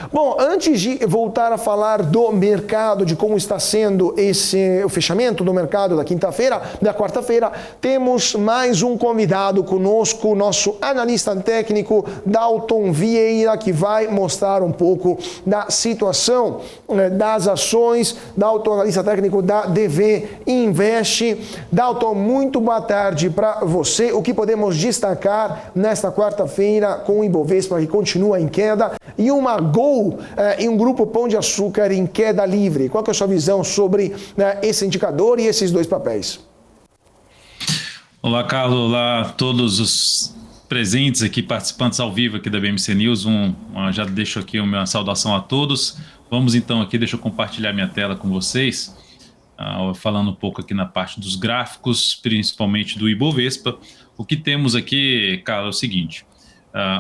Bom, antes de voltar a falar do mercado, de como está sendo o fechamento do mercado da quarta-feira, temos mais um convidado conosco, nosso analista técnico, Dalton Vieira, que vai mostrar um pouco da situação das ações. Dalton, analista técnico da DV Invest. Dalton, muito boa tarde para você. O que podemos destacar nesta quarta-feira com o Ibovespa, que continua em queda, e uma Gol e um grupo Pão de Açúcar em queda livre? Qual que é a sua visão sobre esse indicador e esses dois papéis? Olá, Carlos. Olá a todos os presentes aqui, participantes ao vivo aqui da BMC News. Já deixo aqui uma saudação a todos. Vamos então aqui, deixa eu compartilhar minha tela com vocês, falando um pouco aqui na parte dos gráficos, principalmente do Ibovespa. O que temos aqui, Carlos, é o seguinte: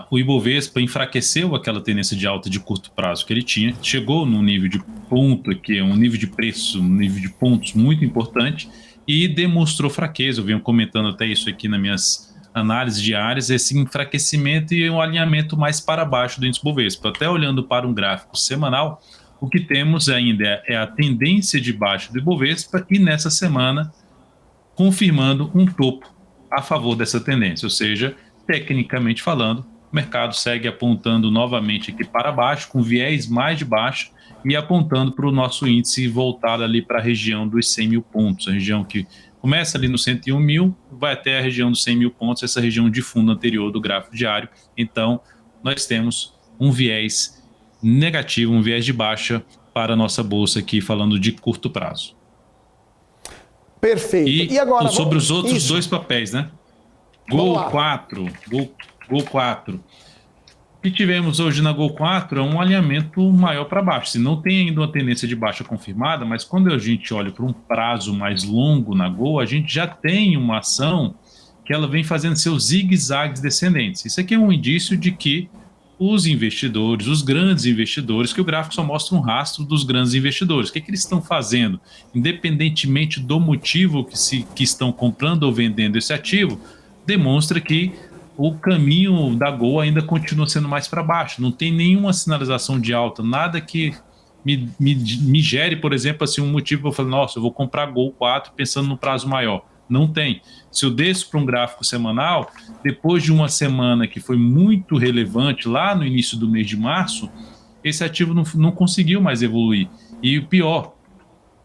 o Ibovespa enfraqueceu aquela tendência de alta de curto prazo que ele tinha, chegou num nível de ponto aqui, um nível de preço, um nível de pontos muito importante, e demonstrou fraqueza. Eu venho comentando até isso aqui nas minhas análises diárias, esse enfraquecimento e um alinhamento mais para baixo do índice Ibovespa. Até olhando para um gráfico semanal, o que temos ainda é a tendência de baixa do Ibovespa, e nessa semana confirmando um topo a favor dessa tendência, ou seja, tecnicamente falando, o mercado segue apontando novamente aqui para baixo, com viés mais de baixo, e apontando para o nosso índice voltar ali para a região dos 100 mil pontos, a região que começa ali no 101 mil, vai até a região dos 100 mil pontos, essa região de fundo anterior do gráfico diário. Então, nós temos um viés negativo, um viés de baixa para a nossa bolsa aqui, falando de curto prazo. Perfeito. E agora, sobre os outros dois papéis, né? Gol 4. O que tivemos hoje na Gol 4 é um alinhamento maior para baixo. Se não tem ainda uma tendência de baixa confirmada, mas quando a gente olha para um prazo mais longo na Gol, a gente já tem uma ação que ela vem fazendo seus zigue-zagues descendentes. Isso aqui é um indício de que os investidores, os grandes investidores, que o gráfico só mostra um rastro dos grandes investidores. O que eles estão fazendo? Independentemente do motivo que estão comprando ou vendendo esse ativo, demonstra que o caminho da Gol ainda continua sendo mais para baixo. Não tem nenhuma sinalização de alta, nada que me gere, por exemplo, assim, um motivo para eu falar, nossa, eu vou comprar Gol 4 pensando no prazo maior. Não tem. Se eu desço para um gráfico semanal, depois de uma semana que foi muito relevante lá no início do mês de março, esse ativo não conseguiu mais evoluir. E o pior,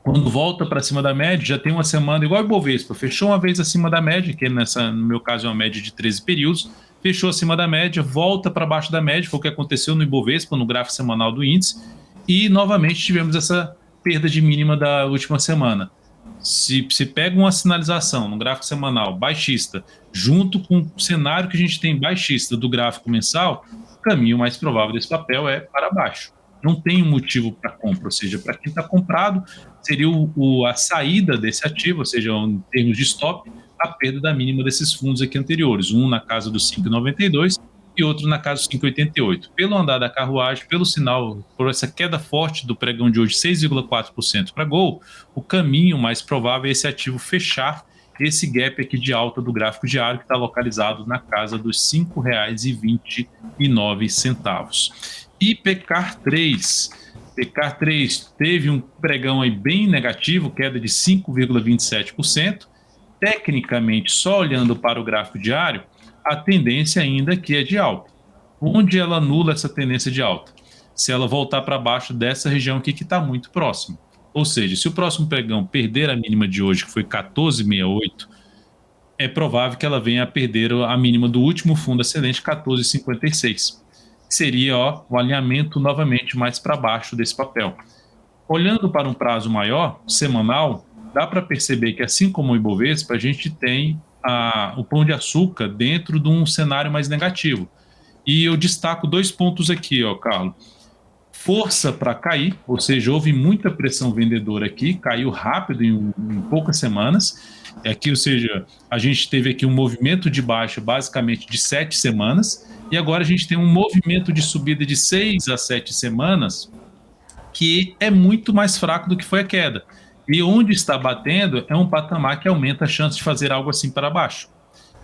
quando volta para cima da média, já tem uma semana, igual o Ibovespa, fechou uma vez acima da média, que no meu caso é uma média de 13 períodos, fechou acima da média, volta para baixo da média, foi o que aconteceu no Ibovespa, no gráfico semanal do índice, e novamente tivemos essa perda de mínima da última semana. Se pega uma sinalização no gráfico semanal baixista, junto com o cenário que a gente tem baixista do gráfico mensal, o caminho mais provável desse papel é para baixo. Não tem um motivo para compra, ou seja, para quem está comprado, seria a saída desse ativo, ou seja, em termos de stop, a perda da mínima desses fundos aqui anteriores, um na casa dos 5,92 e outro na casa dos 5,88. Pelo andar da carruagem, pelo sinal, por essa queda forte do pregão de hoje, 6,4% para Gol, o caminho mais provável é esse ativo fechar esse gap aqui de alta do gráfico diário, que está localizado na casa dos R$ 5,29. E Pecar 3 teve um pregão aí bem negativo, queda de 5,27%. Tecnicamente, só olhando para o gráfico diário, a tendência ainda aqui é de alta. Onde ela anula essa tendência de alta? Se ela voltar para baixo dessa região aqui que está muito próximo. Ou seja, se o próximo pregão perder a mínima de hoje, que foi 14,68, é provável que ela venha a perder a mínima do último fundo ascendente, 14,56. Seria o alinhamento novamente mais para baixo desse papel. Olhando para um prazo maior, semanal, dá para perceber que, assim como o Ibovespa, a gente tem o Pão de Açúcar dentro de um cenário mais negativo. E eu destaco dois pontos aqui, Carlos. Força para cair, ou seja, houve muita pressão vendedora aqui, caiu rápido em poucas semanas. Aqui, ou seja, a gente teve aqui um movimento de baixa basicamente de 7 semanas, e agora a gente tem um movimento de subida de 6 a 7 semanas, que é muito mais fraco do que foi a queda. E onde está batendo é um patamar que aumenta a chance de fazer algo assim para baixo.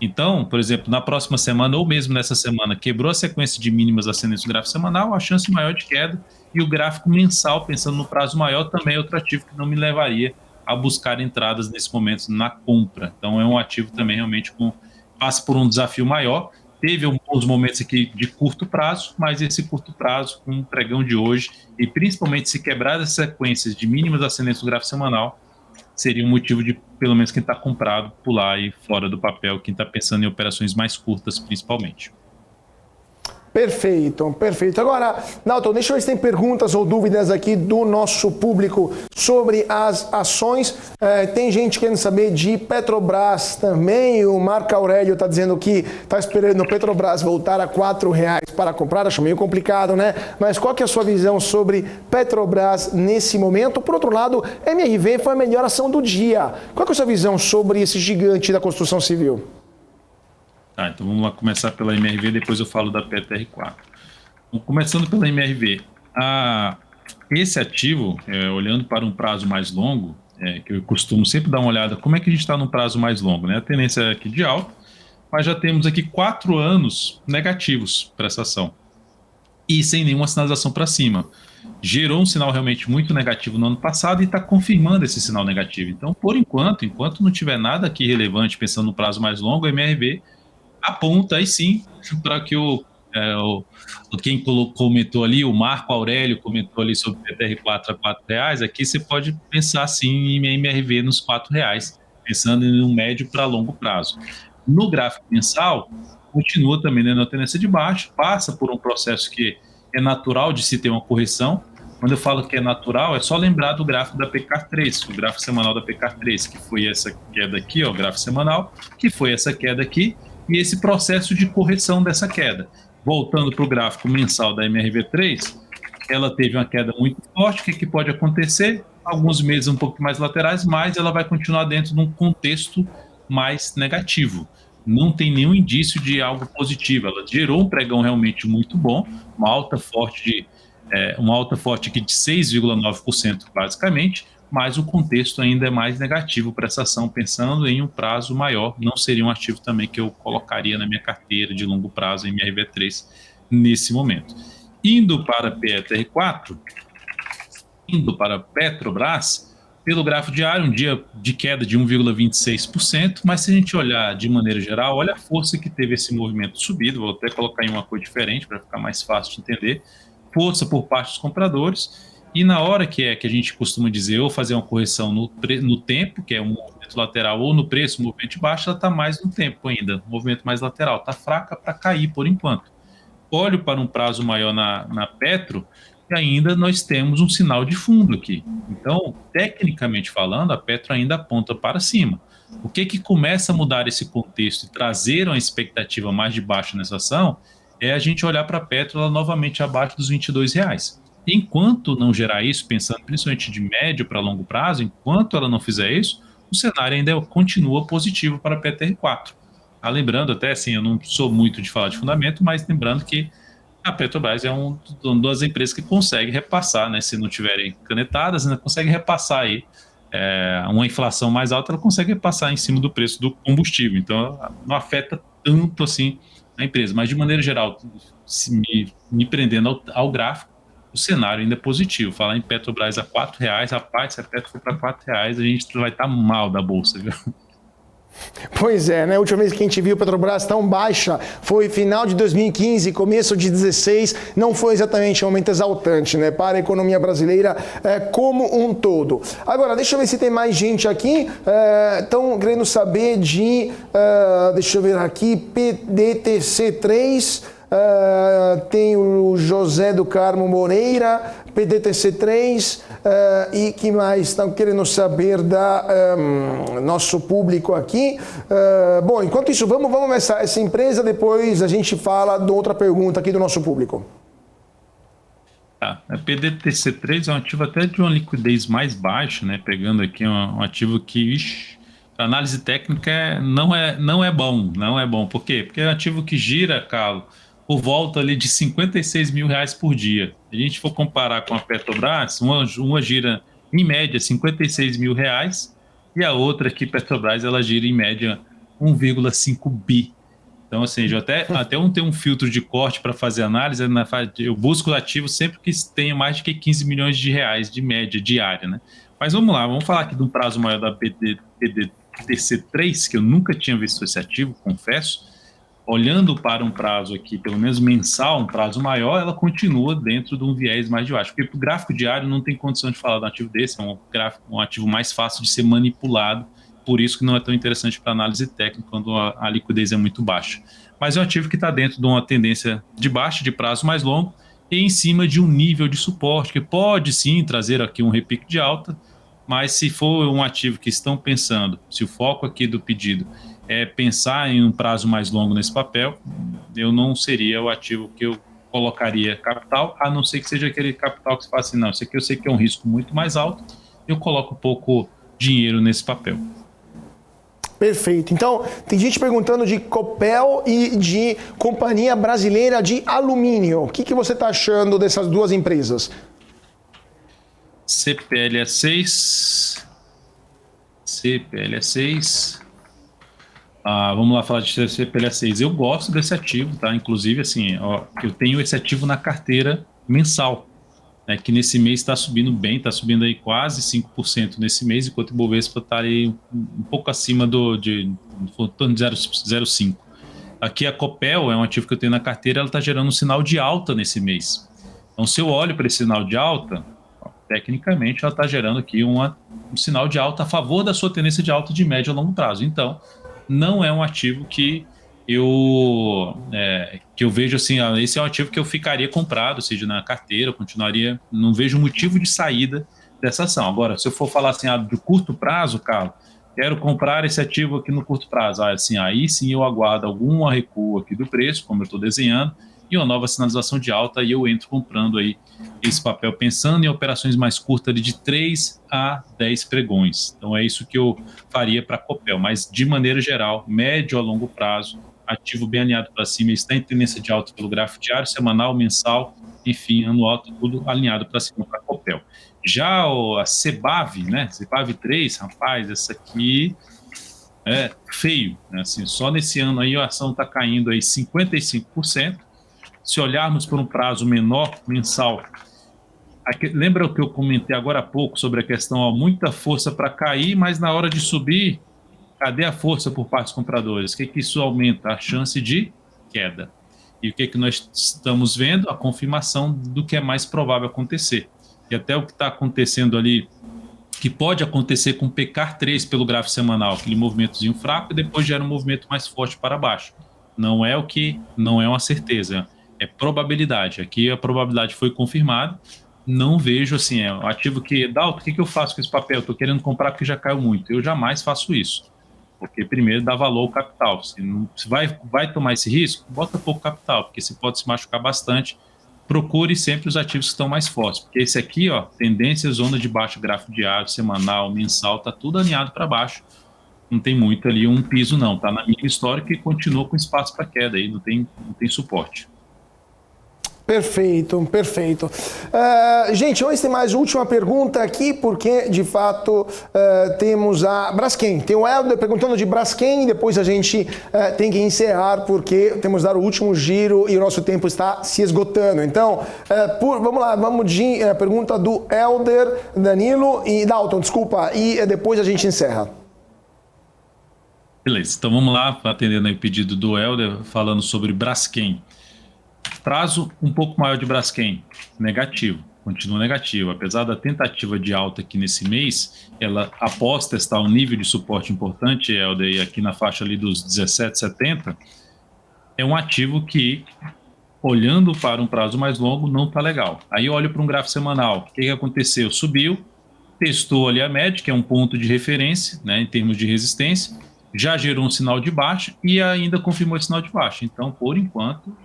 Então, por exemplo, na próxima semana ou mesmo nessa semana, quebrou a sequência de mínimas ascendentes do gráfico semanal, a chance maior de queda, e o gráfico mensal, pensando no prazo maior, também é outro ativo que não me levaria a buscar entradas nesse momento na compra. Então, é um ativo também realmente passa por um desafio maior. Teve alguns momentos aqui de curto prazo, mas esse curto prazo, com o pregão de hoje, e principalmente se quebrar as sequências de mínimas ascendentes do gráfico semanal, seria um motivo de, pelo menos, quem está comprado pular aí fora do papel, quem está pensando em operações mais curtas, principalmente. Perfeito, perfeito. Agora, Nalton, deixa eu ver se tem perguntas ou dúvidas aqui do nosso público sobre as ações. Tem gente querendo saber de Petrobras também. O Marco Aurélio está dizendo que está esperando o Petrobras voltar a R$4 para comprar. Acho meio complicado, né? Mas qual que é a sua visão sobre Petrobras nesse momento? Por outro lado, MRV foi a melhor ação do dia. Qual que é a sua visão sobre esse gigante da construção civil? Tá, então vamos lá começar pela MRV, depois eu falo da PTR4. Começando pela MRV, esse ativo, olhando para um prazo mais longo, que eu costumo sempre dar uma olhada, como é que a gente está num prazo mais longo, né? A tendência é aqui de alta, mas já temos aqui 4 anos negativos para essa ação, e sem nenhuma sinalização para cima. Gerou um sinal realmente muito negativo no ano passado e está confirmando esse sinal negativo. Então, por enquanto não tiver nada aqui relevante, pensando no prazo mais longo, a MRV aponta aí sim para que quem comentou ali, o Marco Aurélio comentou ali sobre o PTR4 a R$4, aqui você pode pensar sim em MRV nos R$4, pensando em um médio para longo prazo. No gráfico mensal, continua também na tendência de baixo, passa por um processo que é natural de se ter uma correção. Quando eu falo que é natural, é só lembrar do gráfico da PK3, o gráfico semanal da PK3, que foi essa queda aqui, o gráfico semanal, que foi essa queda aqui, e esse processo de correção dessa queda. Voltando para o gráfico mensal da MRV3, ela teve uma queda muito forte. O que pode acontecer? Alguns meses um pouco mais laterais, mas ela vai continuar dentro de um contexto mais negativo. Não tem nenhum indício de algo positivo. Ela gerou um pregão realmente muito bom, uma alta forte aqui de 6,9% basicamente, mas o contexto ainda é mais negativo para essa ação, pensando em um prazo maior. Não seria um ativo também que eu colocaria na minha carteira de longo prazo em MRV3 nesse momento. Indo para PTR4, indo para Petrobras, pelo gráfico diário, um dia de queda de 1,26%, mas se a gente olhar de maneira geral, olha a força que teve esse movimento subido. Vou até colocar em uma cor diferente para ficar mais fácil de entender. Força por parte dos compradores, e na hora que a gente costuma dizer ou fazer uma correção no tempo, que é um movimento lateral, ou no preço, um movimento de baixo, ela está mais no tempo ainda, um movimento mais lateral, está fraca para cair por enquanto. Olho para um prazo maior na Petro, e ainda nós temos um sinal de fundo aqui. Então, tecnicamente falando, a Petro ainda aponta para cima. O que começa a mudar esse contexto e trazer uma expectativa mais de baixo nessa ação é a gente olhar para a Petro ela novamente abaixo dos R$22. Enquanto não gerar isso, pensando principalmente de médio para longo prazo, enquanto ela não fizer isso, o cenário ainda continua positivo para a PTR4. Lembrando até, assim, eu não sou muito de falar de fundamento, mas lembrando que a Petrobras é uma das empresas que consegue repassar, né, se não tiverem canetadas, ainda consegue repassar aí uma inflação mais alta, ela consegue repassar em cima do preço do combustível. Então, não afeta tanto assim a empresa. Mas, de maneira geral, me prendendo ao gráfico, o cenário ainda é positivo. Falar em Petrobras a R$4, rapaz, se a Petro for para R$4, a gente vai estar mal da bolsa, viu? Pois é, né? A última vez que a gente viu a Petrobras tão baixa foi final de 2015, começo de 2016. Não foi exatamente um momento exaltante, né? Para a economia brasileira como um todo. Agora, deixa eu ver se tem mais gente aqui. Estão querendo saber de, deixa eu ver aqui, PDTC3. Tem o José do Carmo Moreira, PDTC3, e que mais estão querendo saber da nosso público aqui. Bom, enquanto isso, vamos começar essa empresa, depois a gente fala de outra pergunta aqui do nosso público. A PDTC3 é um ativo até de uma liquidez mais baixa, né? Pegando aqui um ativo que, a análise técnica não é bom. Por quê? Porque é um ativo que gira, Carlos, por volta ali de R$56 mil por dia. Se a gente for comparar com a Petrobras, uma gira em média R$56 mil e a outra aqui, Petrobras, ela gira em média 1,5 bi. Então, assim, até não tenho um filtro de corte para fazer análise, eu busco ativos sempre que tenha mais de 15 milhões de reais de média diária, né? Mas vamos lá, vamos falar aqui de um prazo maior da BDTC3, que eu nunca tinha visto esse ativo, confesso. Olhando para um prazo aqui, pelo menos mensal, um prazo maior, ela continua dentro de um viés mais de baixo. Porque para o gráfico diário não tem condição de falar de um ativo desse, é um ativo mais fácil de ser manipulado, por isso que não é tão interessante para análise técnica quando a liquidez é muito baixa. Mas é um ativo que está dentro de uma tendência de baixa, de prazo mais longo, e em cima de um nível de suporte, que pode sim trazer aqui um repique de alta, mas se for um ativo que estão pensando, se o foco aqui do pedido é pensar em um prazo mais longo nesse papel, eu não seria o ativo que eu colocaria capital, a não ser que seja aquele capital que você fala assim, não, isso aqui eu sei que é um risco muito mais alto, eu coloco pouco dinheiro nesse papel. Perfeito. Então, tem gente perguntando de Copel e de Companhia Brasileira de Alumínio. O que você está achando dessas duas empresas? CPLA6. Vamos lá falar de CPLA6. Eu gosto desse ativo, tá? Inclusive, assim, eu tenho esse ativo na carteira mensal, né, que nesse mês está subindo bem, está subindo aí quase 5% nesse mês, enquanto o Bovespa está aí um pouco acima de 0,5%. Aqui a Copel é um ativo que eu tenho na carteira, ela está gerando um sinal de alta nesse mês. Então, se eu olho para esse sinal de alta, tecnicamente ela está gerando aqui um sinal de alta a favor da sua tendência de alta de médio a longo prazo. Então, não é um ativo que eu vejo assim, esse é um ativo que eu ficaria comprado, ou seja, na carteira, eu continuaria, não vejo motivo de saída dessa ação. Agora, se eu for falar assim, de curto prazo, Carlos, quero comprar esse ativo aqui no curto prazo, assim, aí sim eu aguardo algum recuo aqui do preço, como eu estou desenhando, e uma nova sinalização de alta, e eu entro comprando aí esse papel, pensando em operações mais curtas de 3 a 10 pregões. Então é isso que eu faria para a Copel, mas de maneira geral, médio a longo prazo, ativo bem alinhado para cima, está em tendência de alta pelo gráfico diário, semanal, mensal, enfim, anual, tudo alinhado para cima para a Copel. Já a CBAV, né, CBAV 3, rapaz, essa aqui é feio, né? Assim, só nesse ano aí a ação está caindo aí 55%. Se olharmos por um prazo menor, mensal, lembra o que eu comentei agora há pouco sobre a questão, muita força para cair, mas na hora de subir, cadê a força por parte dos compradores? O que isso aumenta? A chance de queda. E o que nós estamos vendo? A confirmação do que é mais provável acontecer. E até o que está acontecendo ali, que pode acontecer com o PECAR3 pelo gráfico semanal, aquele movimentozinho fraco e depois gera um movimento mais forte para baixo. Não é uma certeza, é probabilidade. Aqui a probabilidade foi confirmada. Não vejo assim, é um ativo que, Dalton, o que eu faço com esse papel? Estou querendo comprar porque já caiu muito. Eu jamais faço isso. Porque primeiro dá valor ao capital. Se vai tomar esse risco, bota pouco capital, porque você pode se machucar bastante. Procure sempre os ativos que estão mais fortes. Porque esse aqui, tendência, zona de baixo, gráfico diário, semanal, mensal, tá tudo alinhado para baixo. Não tem muito ali um piso não, tá na mínima histórica e continua com espaço para queda aí, não tem suporte. Perfeito. Gente, hoje tem mais última pergunta aqui, porque de fato temos a Braskem. Tem o Helder perguntando de Braskem, depois a gente tem que encerrar, porque temos que dar o último giro e o nosso tempo está se esgotando. Então, vamos lá, vamos de pergunta do Helder, Danilo e Dalton, desculpa, e depois a gente encerra. Beleza, então vamos lá, atendendo aí o pedido do Helder, falando sobre Braskem. Prazo um pouco maior de Braskem, negativo, continua negativo. Apesar da tentativa de alta aqui nesse mês, ela, após testar um nível de suporte importante, Helder, aqui na faixa ali dos 17,70, é um ativo que, olhando para um prazo mais longo, não está legal. Aí eu olho para um gráfico semanal, o que aconteceu? Subiu, testou ali a média, que é um ponto de referência, né, em termos de resistência, já gerou um sinal de baixa e ainda confirmou esse sinal de baixa. Então, por enquanto,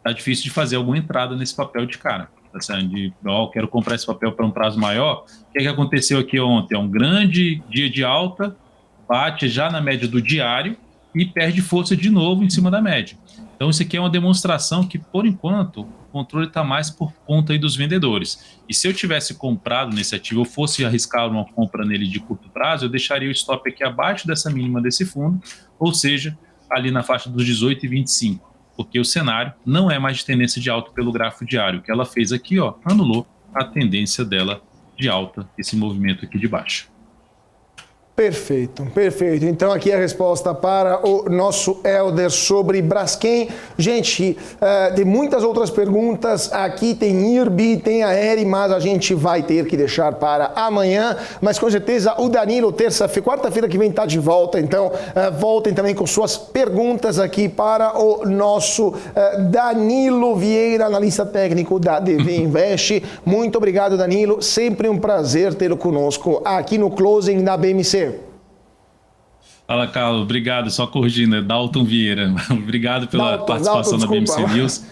tá difícil de fazer alguma entrada nesse papel de cara. Quero comprar esse papel para um prazo maior. O que aconteceu aqui ontem? É um grande dia de alta, bate já na média do diário e perde força de novo em cima da média. Então, isso aqui é uma demonstração que, por enquanto, controle está mais por conta aí dos vendedores. E se eu tivesse comprado nesse ativo, eu fosse arriscar uma compra nele de curto prazo, eu deixaria o stop aqui abaixo dessa mínima desse fundo, ou seja, ali na faixa dos 18,25, porque o cenário não é mais de tendência de alta pelo gráfico diário. O que ela fez aqui, ó, anulou a tendência dela de alta, esse movimento aqui de baixa. Perfeito, perfeito. Então aqui a resposta para o nosso Helder sobre Braskem. Gente, tem muitas outras perguntas. Aqui tem IRB, tem a Eri, mas a gente vai ter que deixar para amanhã. Mas com certeza o Danilo, quarta-feira que vem está de volta. Então voltem também com suas perguntas aqui para o nosso Danilo Vieira, analista técnico da DV Invest. Muito obrigado, Danilo. Sempre um prazer tê-lo conosco aqui no Closing da BMC. Fala, Carlos. Obrigado. Só corrigindo, é Dalton Vieira. Obrigado pela participação na BMC News.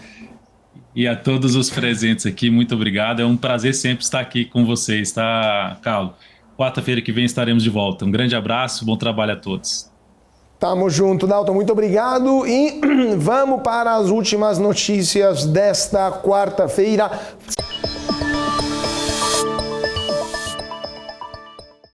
E a todos os presentes aqui, muito obrigado. É um prazer sempre estar aqui com vocês, tá, Carlos? Quarta-feira que vem estaremos de volta. Um grande abraço, bom trabalho a todos. Tamo junto, Dalton. Muito obrigado. E vamos para as últimas notícias desta quarta-feira.